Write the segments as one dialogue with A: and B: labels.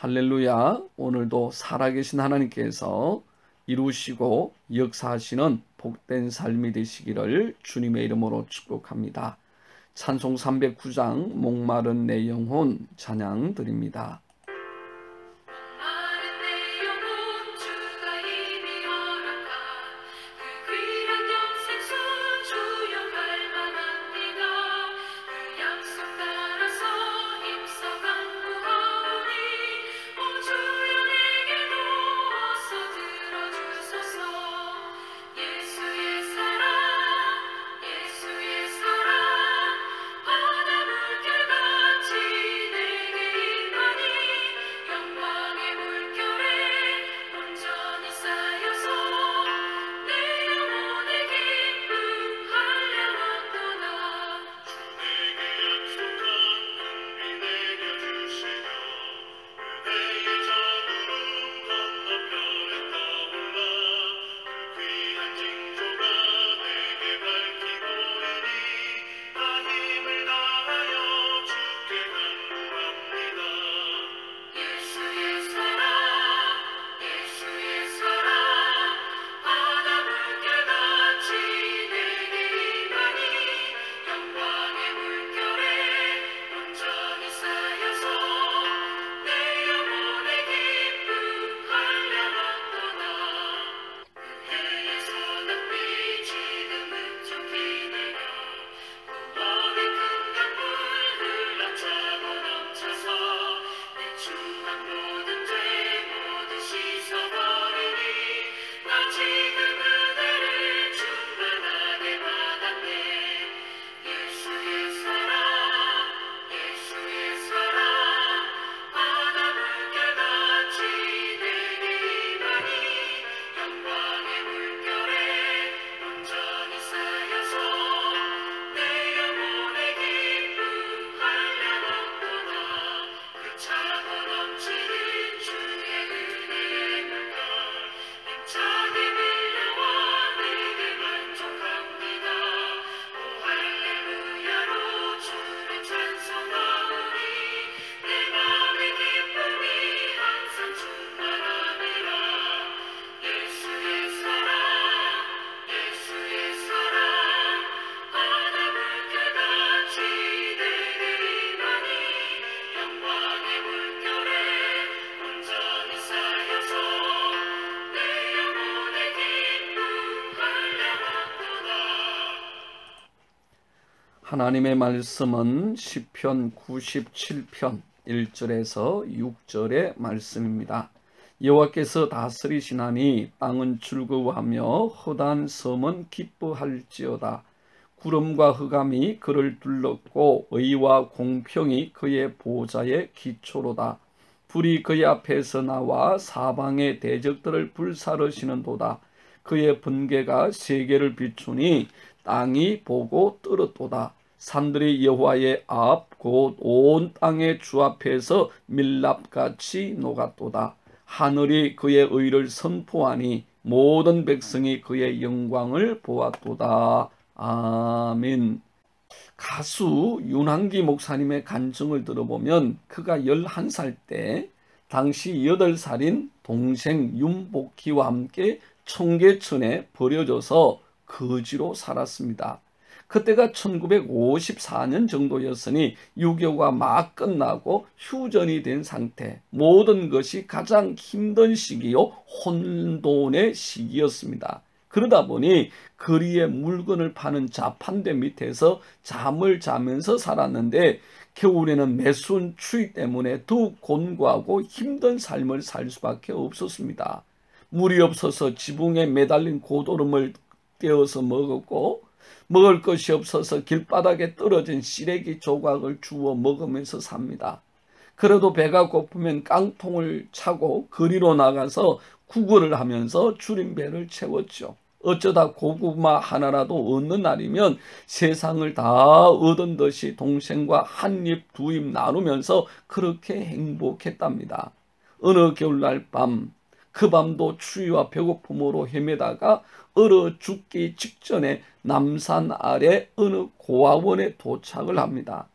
A: 할렐루야. 오늘도 살아계신 하나님께서 이루시고 역사하시는 복된 삶이 되시기를 주님의 이름으로 축복합니다. 찬송 309장 목마른 내 영혼 찬양 드립니다. 하나님의 말씀은 시편 97편 1절에서 6절의 말씀입니다. 여호와께서 다스리시나니 땅은 즐거워하며 허다한 섬은 기뻐할지어다. 구름과 흑암이 그를 둘렀고 의와 공평이 그의 보좌의 기초로다. 불이 그의 앞에서 나와 사방의 대적들을 불사르시는도다. 그의 번개가 세계를 비추니 땅이 보고 떨었도다. 산들이 여호와의 앞 곧 온 땅의 주 앞에서 밀랍같이 녹았도다. 하늘이 그의 의를 선포하니 모든 백성이 그의 영광을 보았도다. 아멘. 가수 윤한기 목사님의 간증을 들어보면 그가 11살 때 당시 8살인 동생 윤복희와 함께 청계천에 버려져서 거지로 살았습니다. 그때가 1954년 정도였으니 유교가 막 끝나고 휴전이 된 상태, 모든 것이 가장 힘든 시기요 혼돈의 시기였습니다. 그러다 보니 거리에 물건을 파는 자판대 밑에서 잠을 자면서 살았는데 겨울에는 매순 추위 때문에 더욱 곤고하고 힘든 삶을 살 수밖에 없었습니다. 물이 없어서 지붕에 매달린 고도름을 떼어서 먹었고 먹을 것이 없어서 길바닥에 떨어진 쓰레기 조각을 주워 먹으면서 삽니다. 그래도 배가 고프면 깡통을 차고 거리로 나가서 구걸을 하면서 줄임배를 채웠죠. 어쩌다 고구마 하나라도 얻는 날이면 세상을 다 얻은 듯이 동생과 한 입 두 입 나누면서 그렇게 행복했답니다. 어느 겨울날 밤, 그 밤도 추위와 배고픔으로 헤매다가 얼어 죽기 직전에 남산 아래 어느 고아원에 도착을 합니다.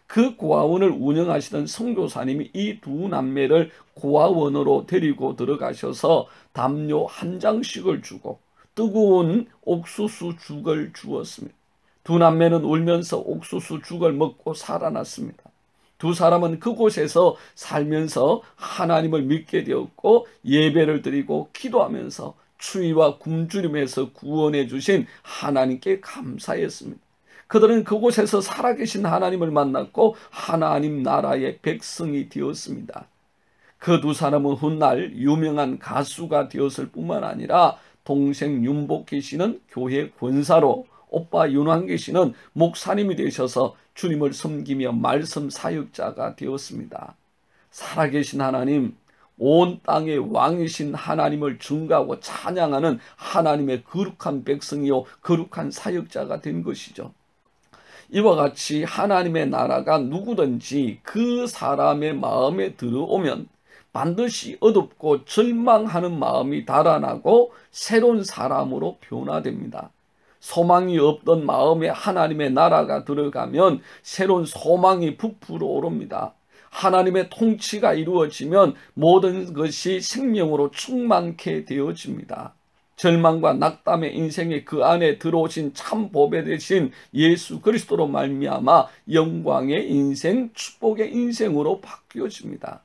A: 그 고아원을 운영하시던 선교사님이 이 두 남매를 고아원으로 데리고 들어가셔서 담요 한 장씩을 주고 뜨거운 옥수수 죽을 주었습니다. 두 남매는 울면서 옥수수 죽을 먹고 살아났습니다. 두 사람은 그곳에서 살면서 하나님을 믿게 되었고 예배를 드리고 기도하면서 추위와 굶주림에서 구원해 주신 하나님께 감사했습니다. 그들은 그곳에서 살아계신 하나님을 만났고 하나님 나라의 백성이 되었습니다. 그 두 사람은 훗날 유명한 가수가 되었을 뿐만 아니라 동생 윤복희 씨는 교회 권사로, 오빠 윤환기 씨는 목사님이 되셔서 주님을 섬기며 말씀 사역자가 되었습니다. 살아계신 하나님, 온 땅의 왕이신 하나님을 증거하고 찬양하는 하나님의 거룩한 백성이요 거룩한 사역자가 된 것이죠. 이와 같이 하나님의 나라가 누구든지 그 사람의 마음에 들어오면 반드시 어둡고 절망하는 마음이 달아나고 새로운 사람으로 변화됩니다. 소망이 없던 마음에 하나님의 나라가 들어가면 새로운 소망이 부풀어 오릅니다. 하나님의 통치가 이루어지면 모든 것이 생명으로 충만케 되어집니다. 절망과 낙담의 인생이 그 안에 들어오신 참 보배 되신 예수 그리스도로 말미암아 영광의 인생, 축복의 인생으로 바뀌어집니다.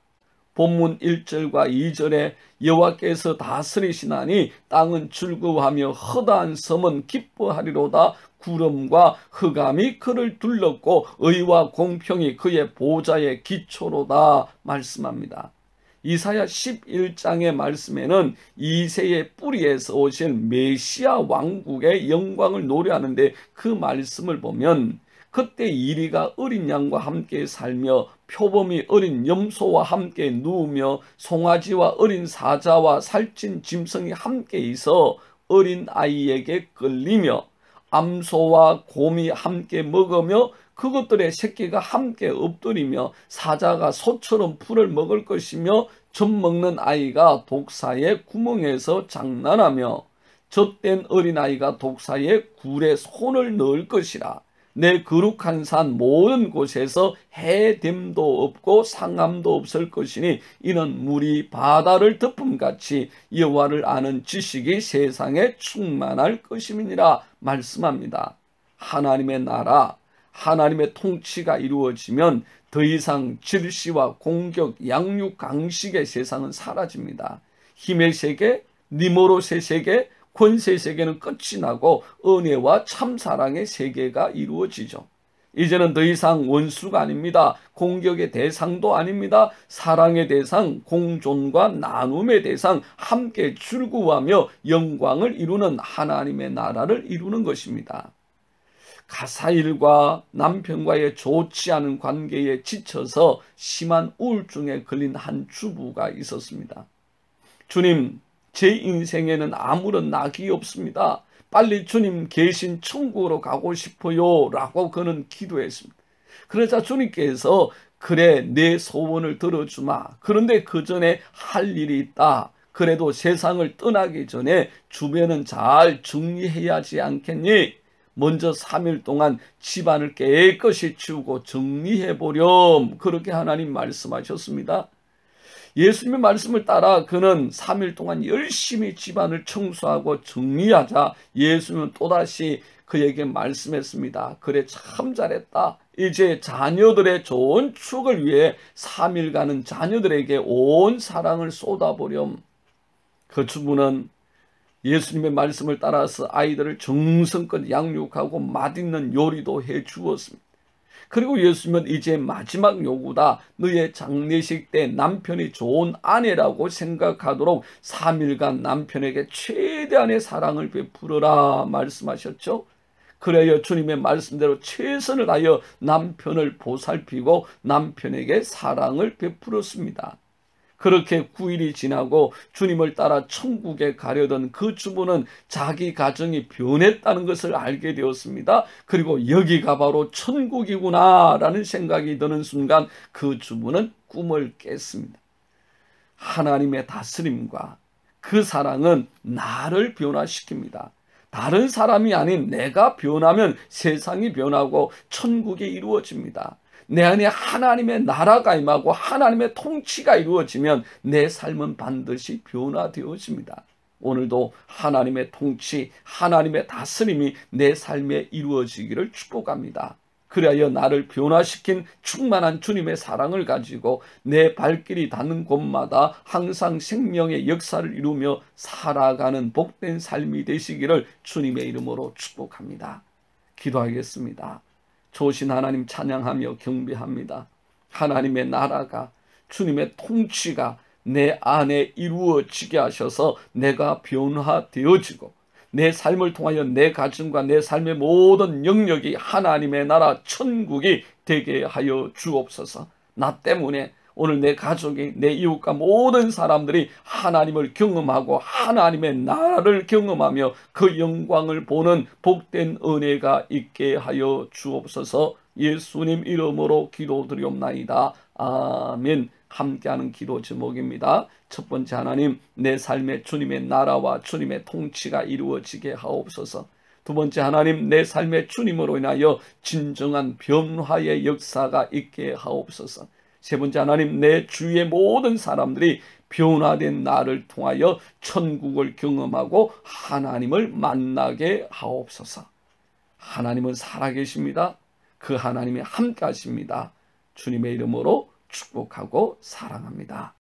A: 본문 1절과 2절에 여호와께서 다스리시나니 땅은 즐거워하며 허다한 섬은 기뻐하리로다. 구름과 흑암이 그를 둘렀고 의와 공평이 그의 보좌의 기초로다 말씀합니다. 이사야 11장의 말씀에는 이새의 뿌리에서 오신 메시아 왕국의 영광을 노래하는데 그 말씀을 보면 그때 이리가 어린 양과 함께 살며 표범이 어린 염소와 함께 누우며 송아지와 어린 사자와 살찐 짐승이 함께 있어 어린 아이에게 끌리며 암소와 곰이 함께 먹으며 그것들의 새끼가 함께 엎드리며 사자가 소처럼 풀을 먹을 것이며 젖 먹는 아이가 독사의 구멍에서 장난하며 젖된 어린아이가 독사의 굴에 손을 넣을 것이라. 내 거룩한 산 모든 곳에서 해됨도 없고 상함도 없을 것이니 이는 물이 바다를 덮음같이 여호와를 아는 지식이 세상에 충만할 것임이니라 말씀합니다. 하나님의 나라, 하나님의 통치가 이루어지면 더 이상 질시와 공격, 양육, 강식의 세상은 사라집니다. 힘의 세계, 니모롯의 세계, 권세 세계는 끝이 나고 은혜와 참사랑의 세계가 이루어지죠. 이제는 더 이상 원수가 아닙니다. 공격의 대상도 아닙니다. 사랑의 대상, 공존과 나눔의 대상, 함께 즐거워하며 영광을 이루는 하나님의 나라를 이루는 것입니다. 가사일과 남편과의 좋지 않은 관계에 지쳐서 심한 우울증에 걸린 한 주부가 있었습니다. 주님, 제 인생에는 아무런 낙이 없습니다. 빨리 주님 계신 천국으로 가고 싶어요 라고 그는 기도했습니다. 그러자 주님께서 그래 내 소원을 들어주마. 그런데 그 전에 할 일이 있다. 그래도 세상을 떠나기 전에 주변은 잘 정리해야 하지 않겠니? 먼저 3일 동안 집안을 깨끗이 치우고 정리해보렴. 그렇게 하나님 말씀하셨습니다. 예수님의 말씀을 따라 그는 3일 동안 열심히 집안을 청소하고 정리하자 예수님은 또다시 그에게 말씀했습니다. 그래 참 잘했다. 이제 자녀들의 좋은 추억을 위해 3일간은 자녀들에게 온 사랑을 쏟아보렴. 그 주부는 예수님의 말씀을 따라서 아이들을 정성껏 양육하고 맛있는 요리도 해 주었습니다. 그리고 예수님은 이제 마지막 요구다. 너의 장례식 때 남편이 좋은 아내라고 생각하도록 3일간 남편에게 최대한의 사랑을 베풀어라 말씀하셨죠. 그래야 주님의 말씀대로 최선을 다하여 남편을 보살피고 남편에게 사랑을 베풀었습니다. 그렇게 9일이 지나고 주님을 따라 천국에 가려던 그 주부는 자기 가정이 변했다는 것을 알게 되었습니다. 그리고 여기가 바로 천국이구나 라는 생각이 드는 순간 그 주부는 꿈을 깼습니다. 하나님의 다스림과 그 사랑은 나를 변화시킵니다. 다른 사람이 아닌 내가 변하면 세상이 변하고 천국이 이루어집니다. 내 안에 하나님의 나라가 임하고 하나님의 통치가 이루어지면 내 삶은 반드시 변화되어집니다. 오늘도 하나님의 통치, 하나님의 다스림이 내 삶에 이루어지기를 축복합니다. 그리하여 나를 변화시킨 충만한 주님의 사랑을 가지고 내 발길이 닿는 곳마다 항상 생명의 역사를 이루며 살아가는 복된 삶이 되시기를 주님의 이름으로 축복합니다. 기도하겠습니다. 좋으신 하나님 찬양하며 경배합니다. 하나님의 나라가, 주님의 통치가 내 안에 이루어지게 하셔서 내가 변화되어지고 내 삶을 통하여 내 가정과 내 삶의 모든 영역이 하나님의 나라 천국이 되게 하여 주옵소서. 나 때문에 오늘 내 가족이, 내 이웃과 모든 사람들이 하나님을 경험하고 하나님의 나라를 경험하며 그 영광을 보는 복된 은혜가 있게 하여 주옵소서. 예수님 이름으로 기도드리옵나이다. 아멘. 함께하는 기도 제목입니다. 첫 번째, 하나님, 내 삶에 주님의 나라와 주님의 통치가 이루어지게 하옵소서. 두 번째, 하나님, 내 삶에 주님으로 인하여 진정한 변화의 역사가 있게 하옵소서. 세 번째, 하나님, 내 주위의 모든 사람들이 변화된 나를 통하여 천국을 경험하고 하나님을 만나게 하옵소서. 하나님은 살아계십니다. 그 하나님이 함께 하십니다. 주님의 이름으로 축복하고 사랑합니다.